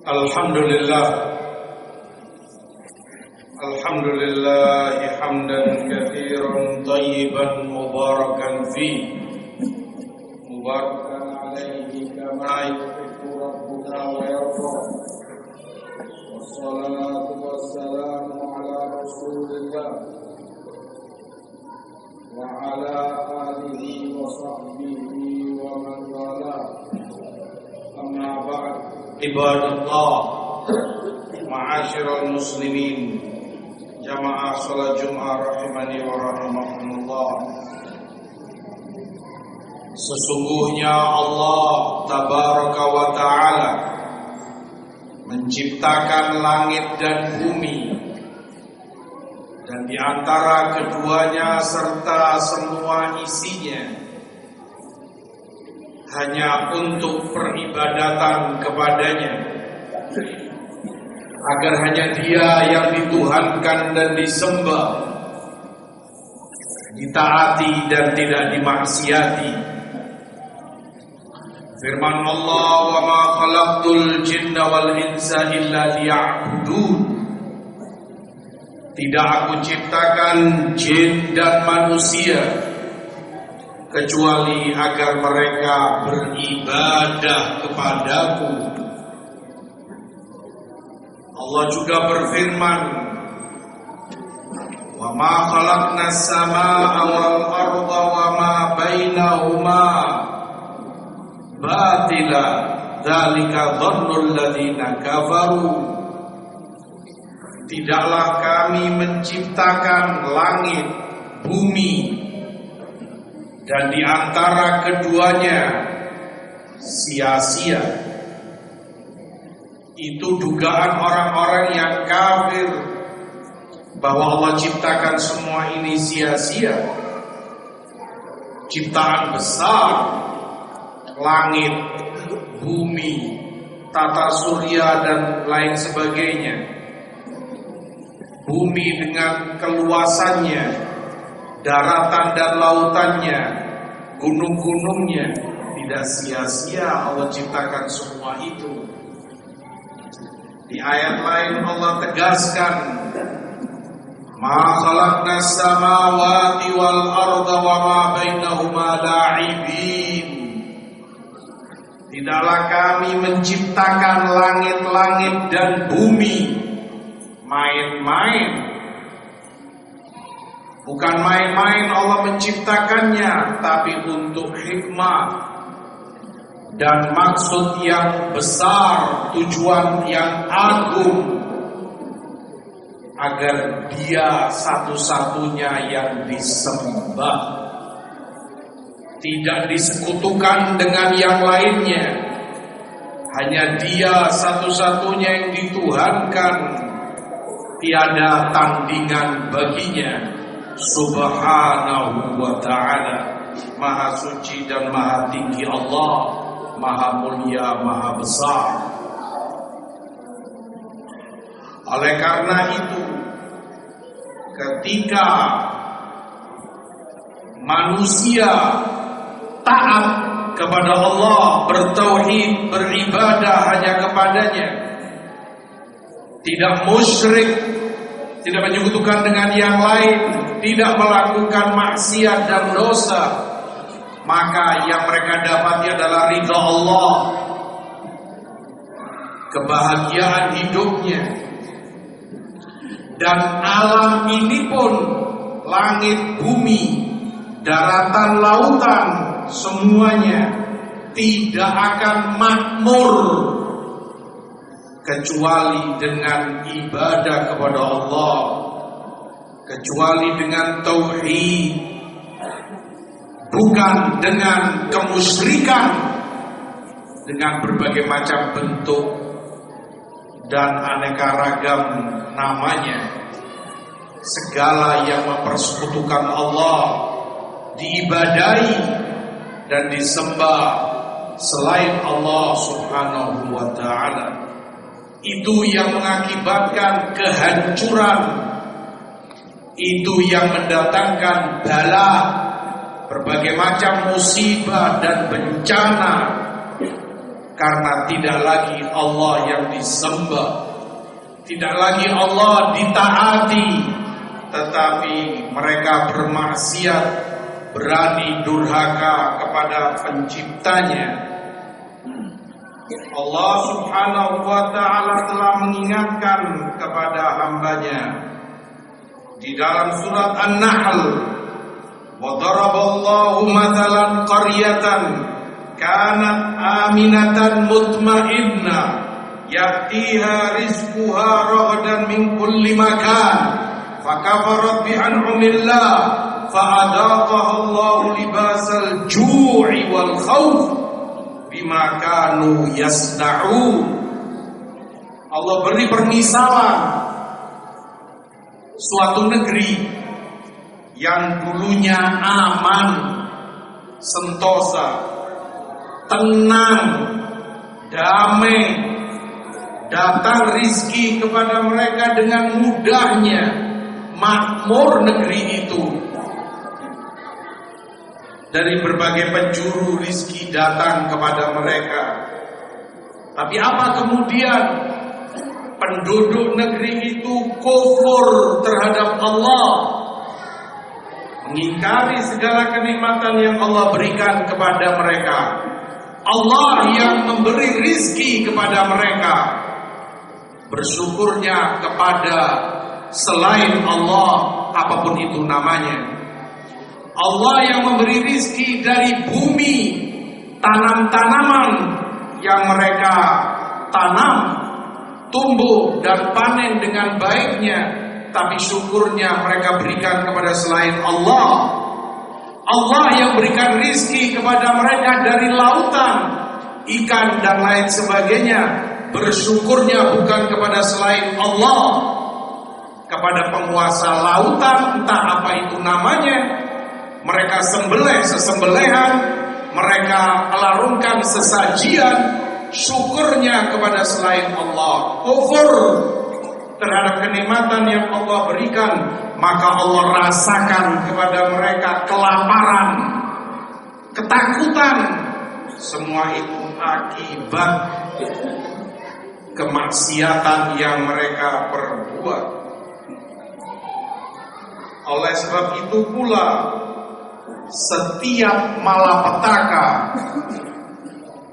Alhamdulillah hamdan katsiran thayyiban mubarakan fi mubarakan alaihi kama yuhibbu rabbuna wa yarda. Wassalatu wassalamu ala rasulillah wa ala alihi wa sahbihi wa man wala. Amma ba'd. Ibadallah, ma'asyiral muslimin, jamaah salat Jumat rahimani wa rahimakumullah. Sesungguhnya Allah tabaraka wa ta'ala menciptakan langit dan bumi, dan di antara keduanya serta semua isinya hanya untuk peribadatan kepadanya, agar hanya Dia yang dituhankan dan disembah, ditaati dan tidak dimaksiati. Firman Allah, "Wa ma khalaqtul jinna wal insa illa liya'budun." Tidak Aku ciptakan jin dan manusia kecuali agar mereka beribadah kepadaku. Allah juga berfirman, "Wa ma khalaqnas samaa'a wal arda wa ma bainahuma batila, dzalika dhannul ladzina kafaru." Tidaklah kami menciptakan langit, bumi, dan di antara keduanya sia-sia. Itu dugaan orang-orang yang kafir bahwa Allah ciptakan semua ini sia-sia. Ciptaan besar, langit, bumi, tata surya dan lain sebagainya. Bumi dengan keluasannya, daratan dan lautannya, gunung-gunungnya, tidak sia-sia Allah ciptakan semua itu. Di ayat lain Allah tegaskan, "Ma khalaqnas samawati wal arda wa ma bainahuma la'ibin." Tidaklah kami menciptakan langit-langit dan bumi main-main. Bukan main-main Allah menciptakannya, tapi untuk hikmah dan maksud yang besar, tujuan yang agung, agar Dia satu-satunya yang disembah, tidak disekutukan dengan yang lainnya. Hanya Dia satu-satunya yang dituhankan, tiada tandingan baginya. Subhanahu wa ta'ala, Maha suci dan maha tinggi Allah, Maha mulia, maha besar. Oleh karena itu, ketika manusia taat kepada Allah, bertauhid, beribadah hanya kepadanya, tidak musyrik, tidak menyekutukan dengan yang lain, tidak melakukan maksiat dan dosa, maka yang mereka dapati adalah ridha Allah, kebahagiaan hidupnya. Dan alam ini pun, langit, bumi, daratan, lautan, semuanya tidak akan makmur kecuali dengan ibadah kepada Allah, kecuali dengan tauhid, bukan dengan kemusyrikan, dengan berbagai macam bentuk dan aneka ragam namanya. Segala yang mempersekutukan Allah diibadahi dan disembah selain Allah Subhanahu wa ta'ala. Itu yang mengakibatkan kehancuran, itu yang mendatangkan bala, berbagai macam musibah dan bencana karena tidak lagi Allah yang disembah, tidak lagi Allah ditaati, tetapi mereka bermaksiat, berani durhaka kepada penciptanya. Allah subhanahu wa ta'ala telah mengingatkan kepada hambanya di dalam surat An-Nahl, wa daraballahu mathalan qaryatan kanat aminatan mutmainnah ya'tiha rizquha ragadan min kulli makan fakafarat bi an'amillah fa'adaqaha Allahu libasal ju'i wal khawf bima kanu yasna'un. Allah beri permisalan suatu negeri yang dulunya aman, sentosa, tenang, damai, datang rizki kepada mereka dengan mudahnya, makmur negeri itu. Dari berbagai penjuru rizki datang kepada mereka. Tapi apa kemudian? Penduduk negeri itu kufur terhadap Allah, mengingkari segala kenikmatan yang Allah berikan kepada mereka. Allah yang memberi rizki kepada mereka, bersyukurnya kepada selain Allah, apapun itu namanya. Allah yang memberi rizki dari bumi, tanam-tanaman yang mereka tanam, tumbuh dan panen dengan baiknya, tapi syukurnya mereka berikan kepada selain Allah. Allah yang berikan rizki kepada mereka dari lautan, ikan dan lain sebagainya, bersyukurnya bukan kepada selain Allah, kepada penguasa lautan, entah apa itu namanya. Mereka sembelih sesembelihan, mereka larungkan sesajian, syukurnya kepada selain Allah, kufur terhadap kenikmatan yang Allah berikan, maka Allah rasakan kepada mereka kelaparan, ketakutan. Semua itu akibat kemaksiatan yang mereka perbuat. Oleh sebab itu pula, setiap malapetaka,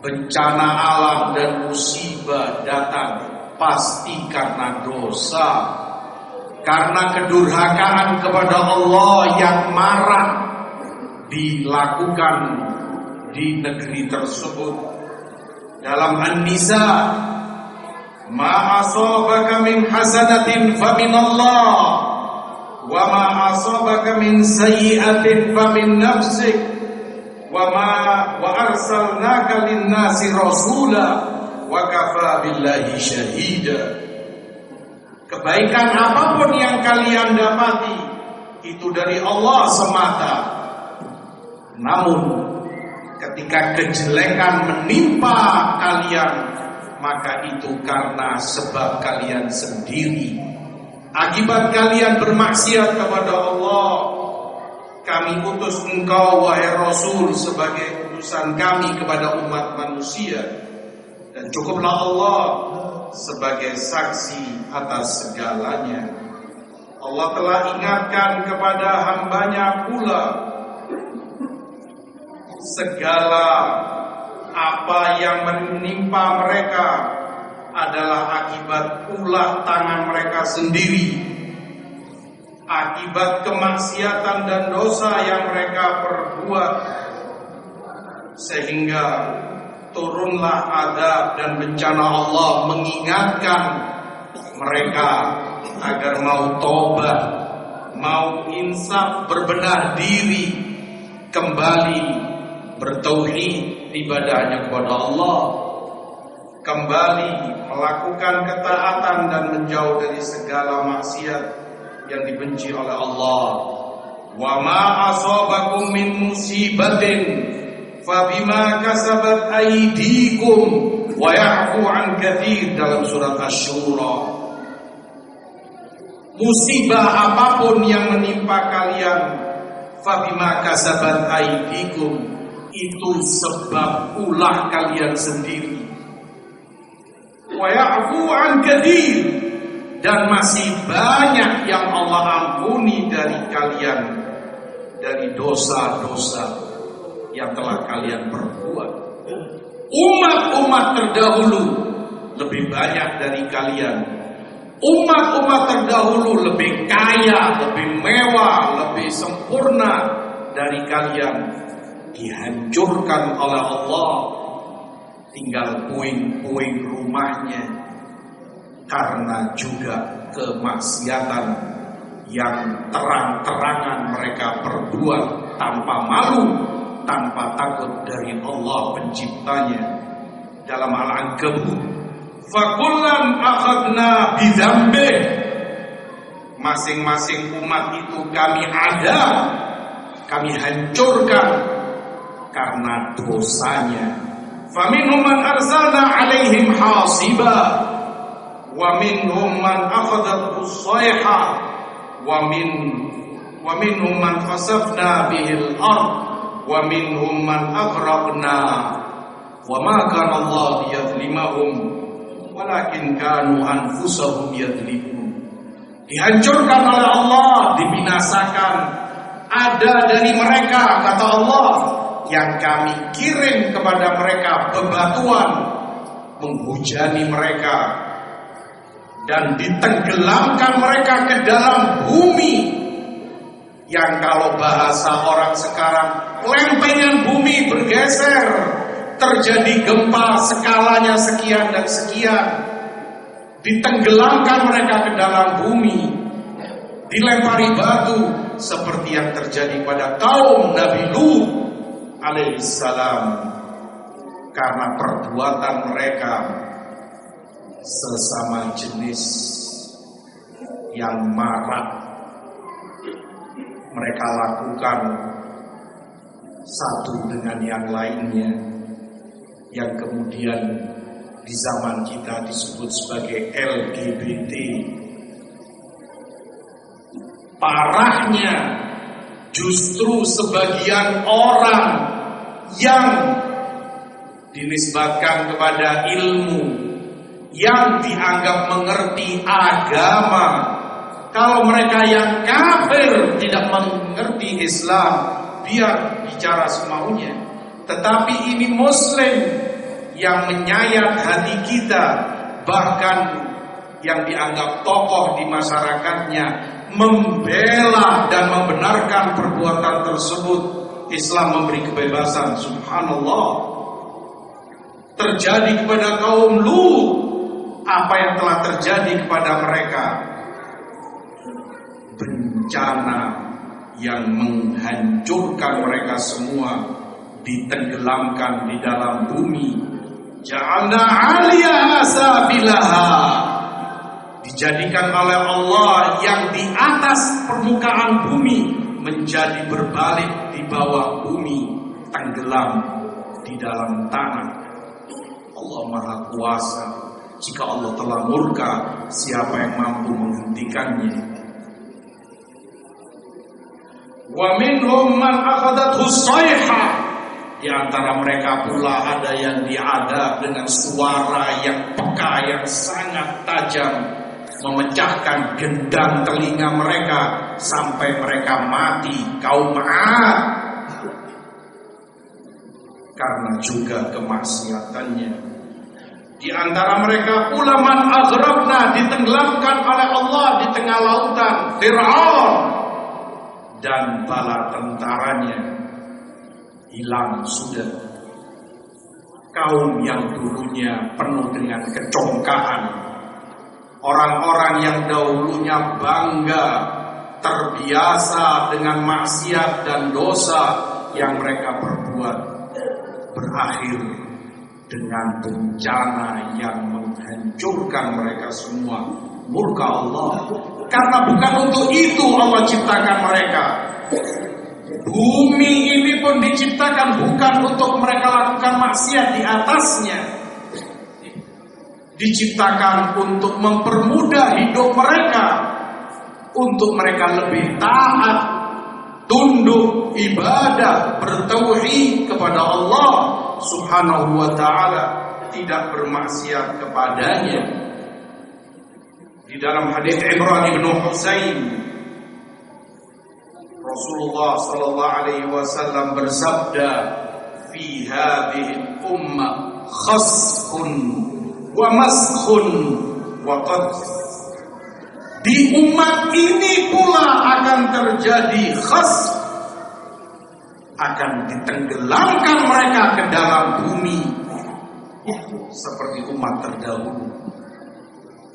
bencana alam dan musibah datang pasti karena dosa, karena kedurhakaan kepada Allah yang marah dilakukan di negeri tersebut. Dalam An-Nisa, ma asabaka min hasanatin fa min Allah wa ma asabaka min sayyi'atin fa min nafsik wa arsalnaka lin-nasi rasula wa kafa billahi syahida. Kebaikan apapun yang kalian dapati itu dari Allah semata. Namun ketika kejelekan menimpa kalian, maka itu karena sebab kalian sendiri. Akibat kalian bermaksiat kepada Allah. Kami utus engkau wahai Rasul sebagai utusan kami kepada umat manusia, dan cukuplah Allah sebagai saksi atas segalanya. Allah telah ingatkan kepada hambanya pula, segala apa yang menimpa mereka adalah akibat ulah tangan mereka sendiri, akibat kemaksiatan dan dosa yang mereka perbuat, sehingga turunlah azab dan bencana Allah mengingatkan mereka agar mau tobat, mau insaf, berbenah diri, kembali bertauhid ibadahnya kepada Allah, kembali melakukan ketaatan dan menjauh dari segala maksiat yang dibenci oleh Allah. Wa ma asabakum min musibatin fa bima kasabat aydikum wa ya'fu an katsir, dalam surat Asy-Syura. Musibah apapun yang menimpa kalian, fa bima kasabat aydikum, itu sebab ulah kalian sendiri. wa ya'fu an katsir, dan masih banyak yang Allah ampuni dari kalian dari dosa-dosa yang telah kalian perbuat. Umat-umat terdahulu lebih banyak dari kalian. Umat-umat terdahulu lebih kaya, lebih mewah, lebih sempurna dari kalian. Dihancurkan oleh Allah, tinggal puing-puing rumahnya karena juga kemaksiatan yang terang-terangan mereka perbuat tanpa malu, tanpa takut dari Allah penciptanya. Dalam Al-Ankabut, fakullan akhadna bidzambih, masing-masing umat itu kami hancurkan karena dosanya. Faminhum man arsalna alaihim hasiba, wa minhum man akhadathu as-sayha, wa minhum man khasafna bihil ard, wa minhum man aghraqna, wa ma kana Allah liyadhlimahum walakin kanu anfusahum yadhlimun. Dihancurkan oleh Allah, dibinasakan. Ada dari mereka, kata Allah, yang kami kirim kepada mereka bebatuan, menghujani mereka, dan ditenggelamkan mereka ke dalam bumi, yang kalau bahasa orang sekarang, lempengan bumi bergeser, terjadi gempa skalanya sekian dan sekian, ditenggelamkan mereka ke dalam bumi, dilempari batu, seperti yang terjadi pada kaum Nabi Lut alaihissalam, karena perbuatan mereka sesama jenis yang marak mereka lakukan satu dengan yang lainnya, yang kemudian di zaman kita disebut sebagai LGBT. Parahnya justru sebagian orang yang dinisbatkan kepada ilmu, yang dianggap mengerti agama. Kalau mereka yang kafir tidak mengerti Islam, biar bicara semaunya. Tetapi ini Muslim yang menyayat hati kita, bahkan yang dianggap tokoh di masyarakatnya, membela dan membenarkan perbuatan tersebut. Islam memberi kebebasan, subhanallah. Terjadi kepada kaum Lut apa yang telah terjadi kepada mereka, bencana yang menghancurkan mereka semua, ditenggelamkan di dalam bumi. Ja'alna 'aliyaha sabilaha, dijadikan oleh Allah yang di atas permukaan bumi menjadi berbalik di bawah bumi, tenggelam di dalam tanah. Allah Maha Kuasa. Jika Allah telah murka, siapa yang mampu menghentikannya? Wa minhum man akhadathu as-sayha, di antara mereka pula ada yang diadab dengan suara yang peka, yang sangat tajam, memecahkan gendang telinga mereka sampai mereka mati. Kaum 'Ad, karena juga kemaksiatannya. Di antara mereka pula man aghraqna, ditenggelamkan oleh Allah di tengah lautan, Fir'aun dan bala tentaranya hilang sudah. Kaum yang dulunya penuh dengan kecongkaan, orang-orang yang dahulunya bangga, terbiasa dengan maksiat dan dosa yang mereka perbuat, berakhir dengan bencana yang menghancurkan mereka semua. Murka Allah. Karena bukan untuk itu Allah ciptakan mereka. Bumi ini pun diciptakan bukan untuk mereka lakukan maksiat di atasnya. Diciptakan untuk mempermudah hidup mereka, untuk mereka lebih taat, tunduk, ibadah, bertauhid kepada Allah Subhanahu wa ta'ala. tidak bermaksiat kepadanya. Di dalam hadis Imran bin Husain, Rasulullah sallallahu alaihi wasallam bersabda, "Fi hadhihi ummah khasfun wa maskhun wa qadh." Di umat ini pula akan terjadi khasf, akan ditenggelamkan mereka ke dalam bumi seperti umat terdahulu.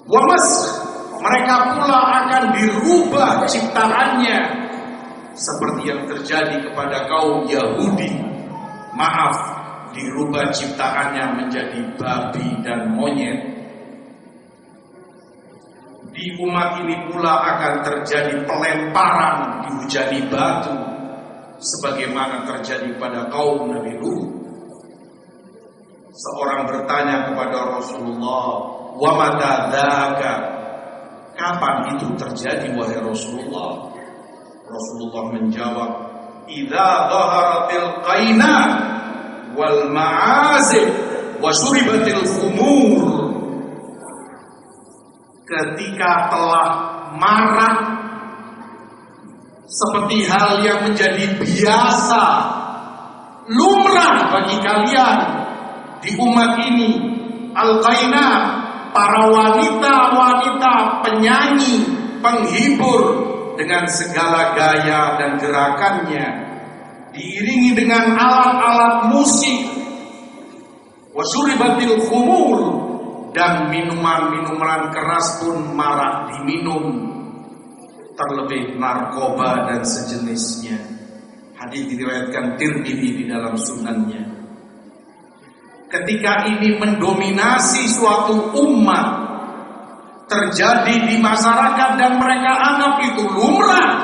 Wa maskhun, mereka pula akan dirubah ciptaannya seperti yang terjadi kepada kaum Yahudi. Maaf, dirubah ciptaannya menjadi babi dan monyet. Di umat ini pula akan terjadi pelemparan, dihujani batu sebagaimana terjadi pada kaum Nabi Lut. Seorang bertanya kepada Rasulullah, "Wa mata dzaka?" Kapan itu terjadi wahai Rasulullah? Rasulullah menjawab, "Idza dhaharatil qaina wal ma'azib wa syuribatil khumur." Ketika telah marak seperti hal yang menjadi biasa, lumrah bagi kalian di umat ini, al-qaina, para wanita-wanita penyanyi, penghibur dengan segala gaya dan gerakannya, diiringi dengan alat-alat musik, wasyuribatil khumur, dan minuman-minuman keras pun marak diminum, terlebih narkoba dan sejenisnya. Hadis diriwayatkan Tirmidzi di dalam sunannya. Ketika ini mendominasi suatu umat, terjadi di masyarakat dan mereka anggap itu lumrah,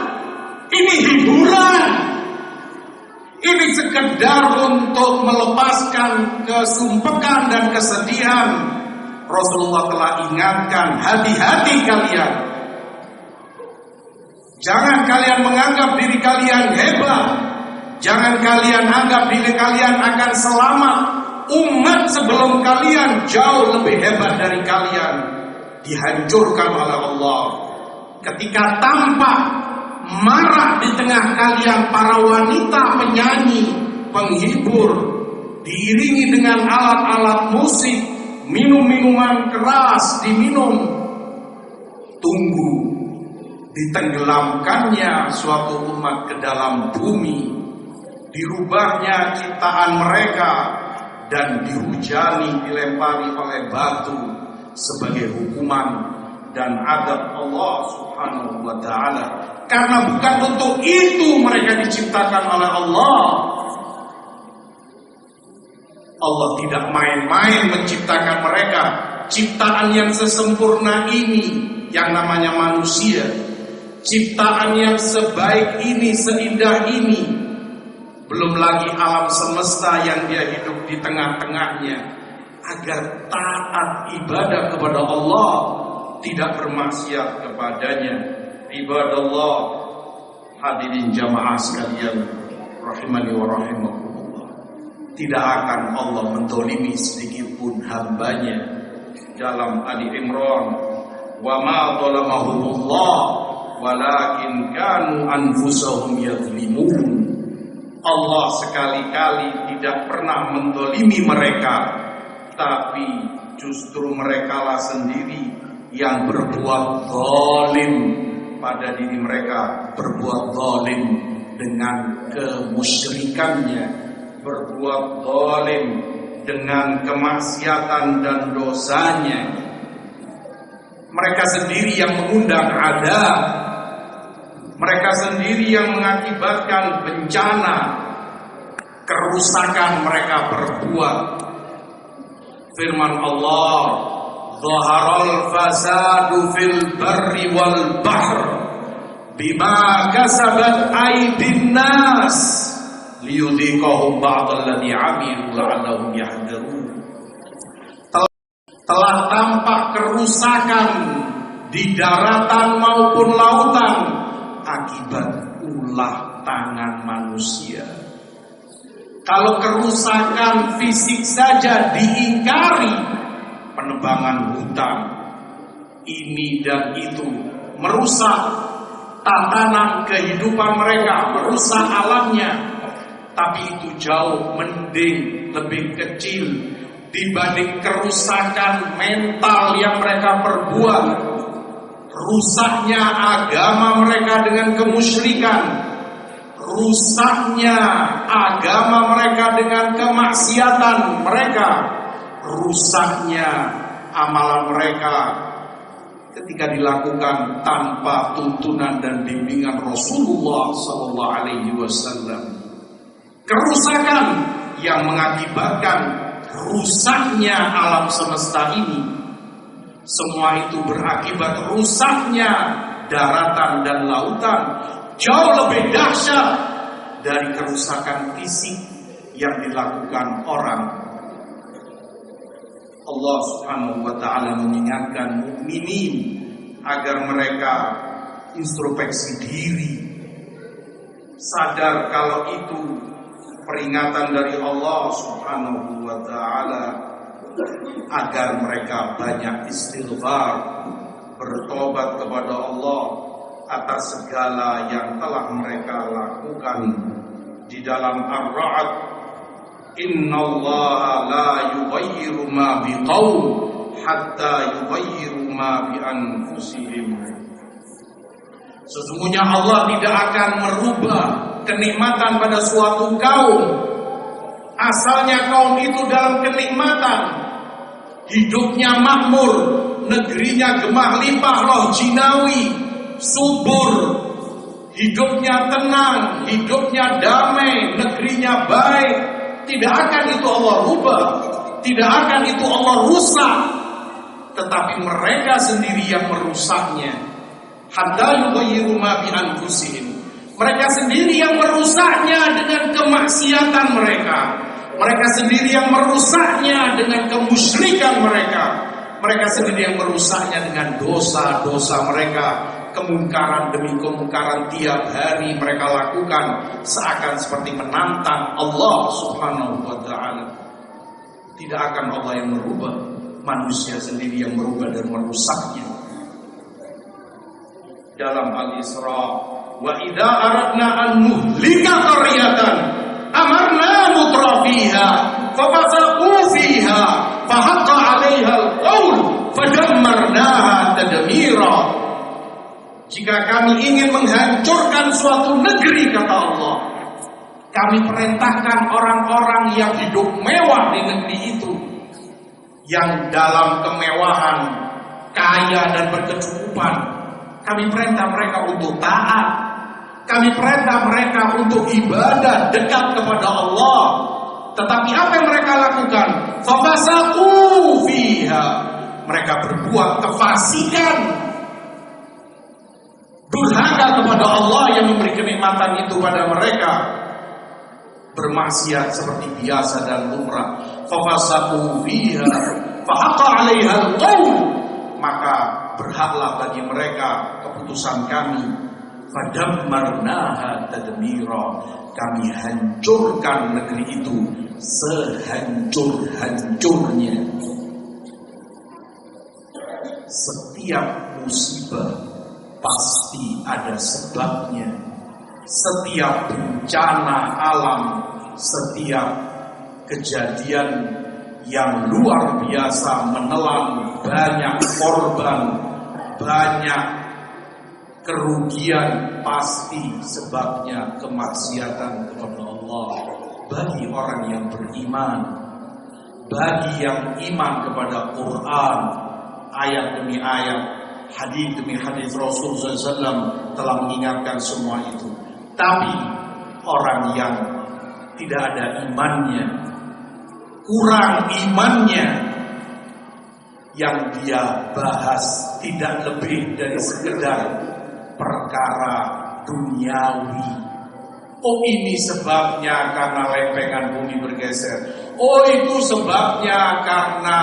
ini hiburan, ini sekedar untuk melepaskan kesumpekan dan kesedihan. Rasulullah telah ingatkan, hati-hati kalian. Jangan kalian menganggap diri kalian hebat. Jangan kalian anggap diri kalian akan selamat. Umat sebelum kalian jauh lebih hebat dari kalian, dihancurkan oleh Allah. Ketika tampak marak di tengah kalian para wanita penyanyi, penghibur, diiringi dengan alat-alat musik, minum-minuman keras diminum, tunggu ditenggelamkannya suatu umat ke dalam bumi, dirubahnya ciptaan mereka, dan dihujani, dilempari oleh batu sebagai hukuman dan adab Allah Subhanahu wa ta'ala. Karena bukan untuk itu mereka diciptakan oleh Allah. Allah tidak main-main menciptakan mereka. Ciptaan yang sesempurna ini yang namanya manusia, ciptaan yang sebaik ini, seindah ini, belum lagi alam semesta yang dia hidup di tengah-tengahnya, agar taat ibadah kepada Allah, tidak bermaksiat kepadanya. Ibadallah, hadirin jamaah sekalian rahimani wa rahimakumullah. Tidak akan Allah mendolimi sedikit pun hambanya. Dalam Ali Imran, wa ma dhalamahumullah walakin kanu anfusahum yadhlimun. Allah sekali-kali tidak pernah mendolimi mereka, tapi justru merekalah sendiri yang berbuat zalim pada diri mereka, berbuat zalim dengan kemusyrikannya, berbuat zalim dengan kemaksiatan dan dosanya. Mereka sendiri yang mengundang adab, mereka sendiri yang mengakibatkan bencana, kerusakan mereka berbuat. Firman Allah, "Dhaharal fasadu fil barri wal bahr bima kasabat aydin nas liyudhiqahum ba'dalladzi 'amilu la'allahum yahdharun." Telah tampak kerusakan di daratan maupun lautan akibat ulah tangan manusia. Kalau kerusakan fisik saja diingkari, penebangan hutan, ini dan itu, merusak tatanan kehidupan mereka, merusak alamnya. Tapi itu jauh mending, lebih kecil dibanding kerusakan mental yang mereka perbuat. Rusaknya agama mereka dengan kemusyrikan, rusaknya agama mereka dengan kemaksiatan mereka, rusaknya amalan mereka ketika dilakukan tanpa tuntunan dan bimbingan Rasulullah SAW. Kerusakan yang mengakibatkan rusaknya alam semesta ini, semua itu berakibat rusaknya daratan dan lautan, jauh lebih dahsyat dari kerusakan fisik yang dilakukan orang. Allah Subhanahu wa ta'ala mengingatkan mukminin agar mereka introspeksi diri, sadar kalau itu peringatan dari Allah Subhanahu wa ta'ala, agar mereka banyak istighfar, bertobat kepada Allah atas segala yang telah mereka lakukan. Di dalam Ar-Ra'd, innallaha la yughayyiru ma biqaum hatta yughayyiru ma bi anfusihim. Sesungguhnya Allah tidak akan merubah kenikmatan pada suatu kaum asalnya kaum itu dalam kenikmatan, hidupnya makmur, negerinya gemah limpah roh jinawi, subur, hidupnya tenang, hidupnya damai, negerinya baik. Tidak akan itu Allah rubah, tidak akan itu Allah rusak, tetapi mereka sendiri yang merusaknya. Hatta yughayyiru ma bi anfusihim. Mereka sendiri yang merusaknya dengan kemaksiatan mereka. Mereka sendiri yang merusaknya dengan kemusyrikan mereka. Mereka sendiri yang merusaknya dengan dosa-dosa mereka. Kemungkaran demi kemungkaran tiap hari mereka lakukan, seakan seperti menantang Allah Subhanahu wa ta'ala. Tidak akan Allah yang merubah, manusia sendiri yang merubah dan merusaknya. Dalam Al-Isra, wa idza aradna an nuhlika qaryatan amarna mutrafiha fafasaqu fiha fahaqqa 'alaiha al-qaul fadammarnaha tadmira. Jika kami ingin menghancurkan suatu negeri, kata Allah, kami perintahkan orang-orang yang hidup mewah di negeri itu, yang dalam kemewahan, kaya dan berkecukupan, kami perintah mereka untuk taat. Kami perintah mereka untuk ibadah dekat kepada Allah. Tetapi apa yang mereka lakukan? Fafasaqu fiha. Mereka berbuat kefasikan, durhaka kepada Allah yang memberi kenikmatan itu pada mereka. Bermaksiat seperti biasa dan lumrah. Fafasaqu fiha fahaqqa 'alaiha al-qaul. Maka berhaklah bagi mereka keputusan kami. Fadammarnaha tadmira. Kami hancurkan negeri itu sehancur-hancurnya. Setiap musibah pasti ada sebabnya. Setiap bencana alam, setiap kejadian yang luar biasa menelan banyak korban, banyak kerugian, pasti sebabnya kemaksiatan kepada Allah. Bagi orang yang beriman, bagi yang iman kepada Quran, ayat demi ayat, hadis demi hadis Rasulullah SAW telah mengingatkan semua itu. Tapi orang yang tidak ada imannya, kurang imannya, yang dia bahas tidak lebih dari sekedar perkara duniawi. Oh, ini sebabnya karena lempengan bumi bergeser. Oh, itu sebabnya karena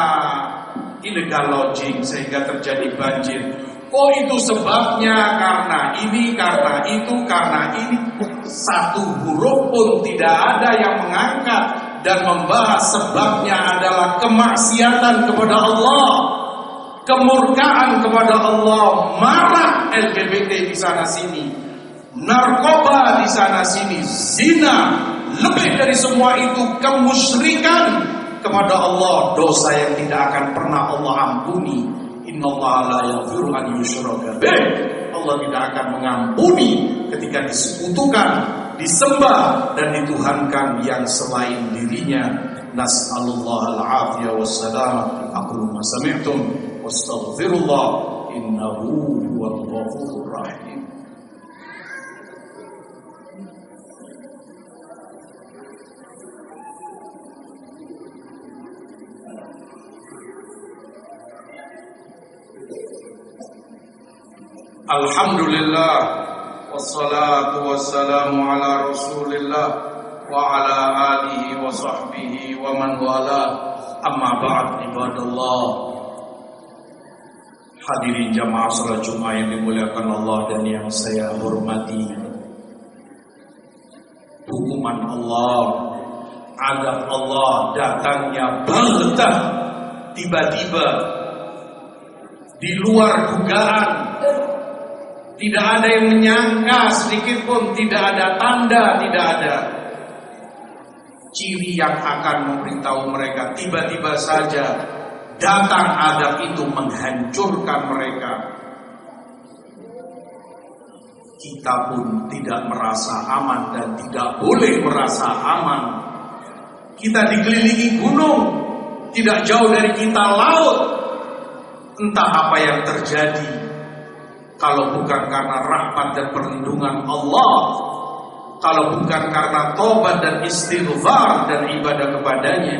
illegal logging sehingga terjadi banjir. Oh itu sebabnya karena ini, karena itu, karena ini. Satu huruf pun tidak ada yang mengangkat dan membahas sebabnya adalah kemaksiatan kepada Allah, kemurkaan kepada Allah, marah LGBT di sana sini, narkoba di sana sini, zina, lebih dari semua itu kemusyrikan kepada Allah, dosa yang tidak akan pernah Allah ampuni. Innallaha la yaghfiru an yushraka bih. Allah tidak akan mengampuni ketika disekutukan, disembah dan dituhankan yang selain dirinya. Nas'alullah al-afiyah wassalam. Aqulu ma sami'tum wastaghfirullah innahu huwal ghafurur rahim. Alhamdulillah wassalatu wassalamu ala Rasulillah wa ala alihi wa sahbihi wa man wala. Amma ba'd, ibadallah. Hadirin jamaah salat Jumat yang dimuliakan Allah dan yang saya hormati. Hukuman Allah, azab Allah datangnya baghtah, tiba-tiba, di luar dugaan. Tidak ada yang menyangka sedikit pun, tidak ada tanda, tidak ada ciri yang akan memberitahu mereka. Tiba-tiba saja datang azab itu menghancurkan mereka. Kita pun tidak merasa aman dan tidak boleh merasa aman. Kita dikelilingi gunung, tidak jauh dari kita laut. Entah apa yang terjadi. Kalau bukan karena rahmat dan perlindungan Allah, kalau bukan karena taubat dan istighfar dan ibadah kepadanya.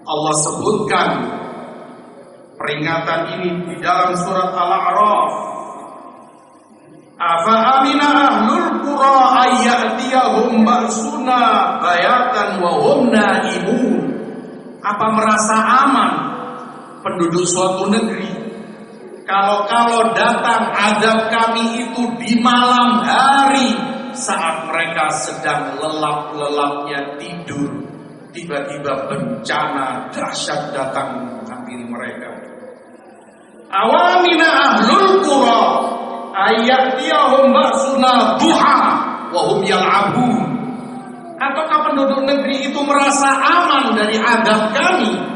Allah sebutkan peringatan ini di dalam surat Al-A'raf. Afa amina ahlul qura ayyatiyahum ba'suna bayatan wa hum naimun. Apa merasa aman penduduk suatu negeri kalau datang azab kami itu di malam hari saat mereka sedang lelap-lelapnya tidur, tiba-tiba bencana dahsyat datang menghampiri mereka. Awamina ahlul qura ayyatiyahum ba'suna duha wa hum yal'abun. Ataukah penduduk negeri itu merasa aman dari azab kami?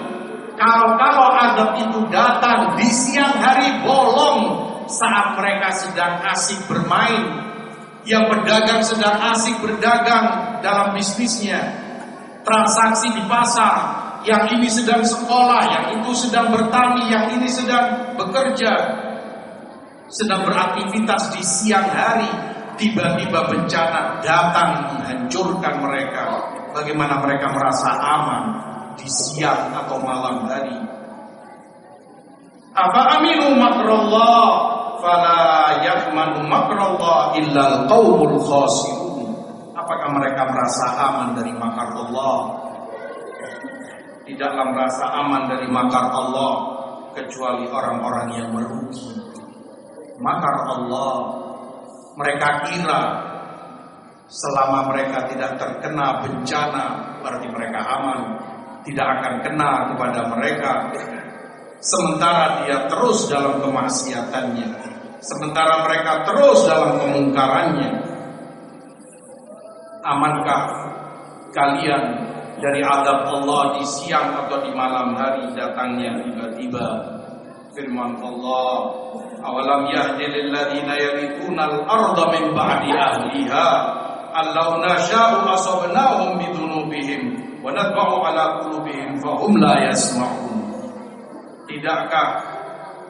Kalau azab itu datang di siang hari bolong saat mereka sedang asik bermain, yang pedagang sedang asik berdagang dalam bisnisnya, transaksi di pasar, yang ini sedang sekolah, yang itu sedang bertani, yang ini sedang bekerja, sedang beraktivitas di siang hari, tiba-tiba bencana datang menghancurkan mereka. Bagaimana mereka merasa aman di siang atau malam hari? Apa aminu makrallah fala yahmanu makrallah illal qaumul khasirun. Apakah mereka merasa aman dari makar Allah? Tidaklah merasa aman dari makar Allah kecuali orang-orang yang merugi. Makar Allah, mereka kira selama mereka tidak terkena bencana berarti mereka aman, tidak akan kena kepada mereka. Sementara dia terus dalam kemaksiatannya, sementara mereka terus dalam kemungkarannya. Amankah kalian dari azab Allah di siang atau di malam hari datangnya tiba-tiba? Firman Allah, awalam yahdi lil ladzina yarithuna al-ardha min ba'di ahliha allau nasha'u asabnahum bidunubihim wa nadba'u ala qulubihim fahum la yasma'un. Tidakkah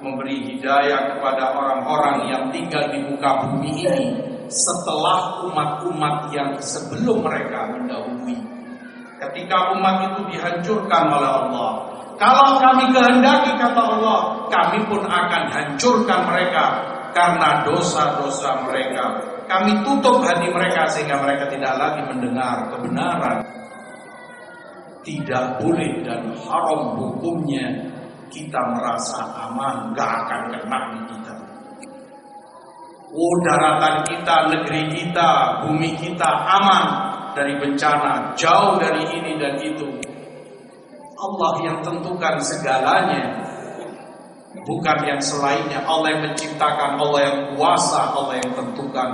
memberi hidayah kepada orang-orang yang tinggal di muka bumi ini setelah umat-umat yang sebelum mereka mendahului? Ketika umat itu dihancurkan oleh Allah, kalau kami kehendaki, kata Allah, kami pun akan hancurkan mereka karena dosa-dosa mereka. Kami tutup hati mereka sehingga mereka tidak lagi mendengar kebenaran. Tidak boleh dan haram hukumnya kita merasa aman, gak akan kena di kita. Daratan kita, negeri kita, bumi kita aman dari bencana, jauh dari ini dan itu. Allah yang tentukan segalanya, bukan yang selainnya. Allah yang menciptakan, Allah yang kuasa, Allah yang tentukan.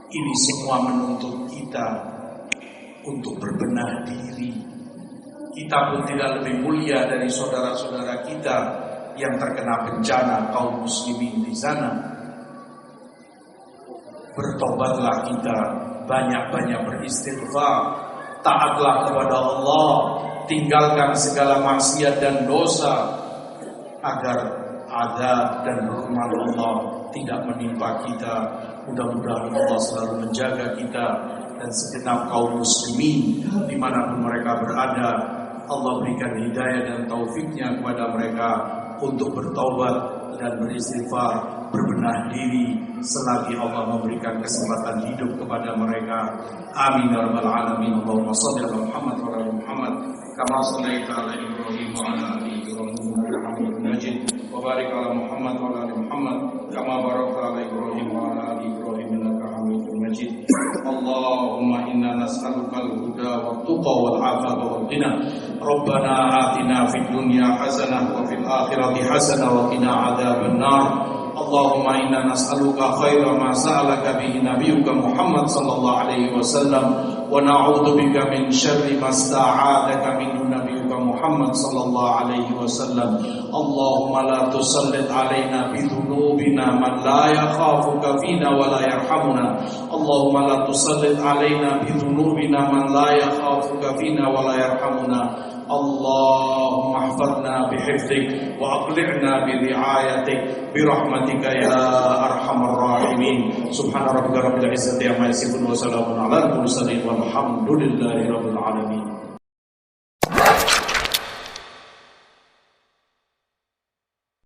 Ini semua menuntut kita untuk berbenah diri. Kita pun tidak lebih mulia dari saudara-saudara kita yang terkena bencana, kaum muslimin di sana. Bertobatlah kita, banyak-banyak beristighfar, taatlah kepada Allah, tinggalkan segala maksiat dan dosa, agar azab dan hukuman Allah tidak menimpa kita. Mudah-mudahan Allah selalu menjaga kita dan segenap kaum muslimin dimanapun mereka berada. Allah berikan hidayah dan taufiknya kepada mereka untuk bertaubat dan beristighfar, berbenah diri selagi Allah memberikan kesempatan hidup kepada mereka. Amin ya rabbal alamin. Allahumma shalli ala Muhammad wa ala Muhammad kama shallaita ala Ibrahim wa ala ali Ibrahim innaka Hamidum Majid. Wa barik ala Muhammad wa ala ali Muhammad kama barakta ala Ibrahim wa ala ali Ibrahim innaka Hamidum Majid. Allahumma inna nas'aluka al-huda wat-tuqa wal-'afafa wal-ghina. Rabbana atina fid dunya hasanah wa fil akhirati hasanah wa qina adzaban nar. Allahumma inna nas'aluka khaira ma sa'alaka bihi nabiyyuka Muhammad sallallahu alaihi wasallam wa na'udzu bika min syarri ma sta'adzaka minhu nabiyyuka Muhammad sallallahu alaihi wasallam. Allahumma la tusallit alaina bi dhunubina man la yakhafuka fina wa la yarhamuna. Allahumma la tusallit alaina bi dhunubina man la yakhafuka fina wa la yarhamuna. Allahumma ihfadna bihifdzik wa aqli'na biri'ayatik birahmatika ya arhamar rahimin. Subhana rabbika rabbil izzati amma yasifun wa salamun alal mursalin walhamdulillahi rabbil alamin.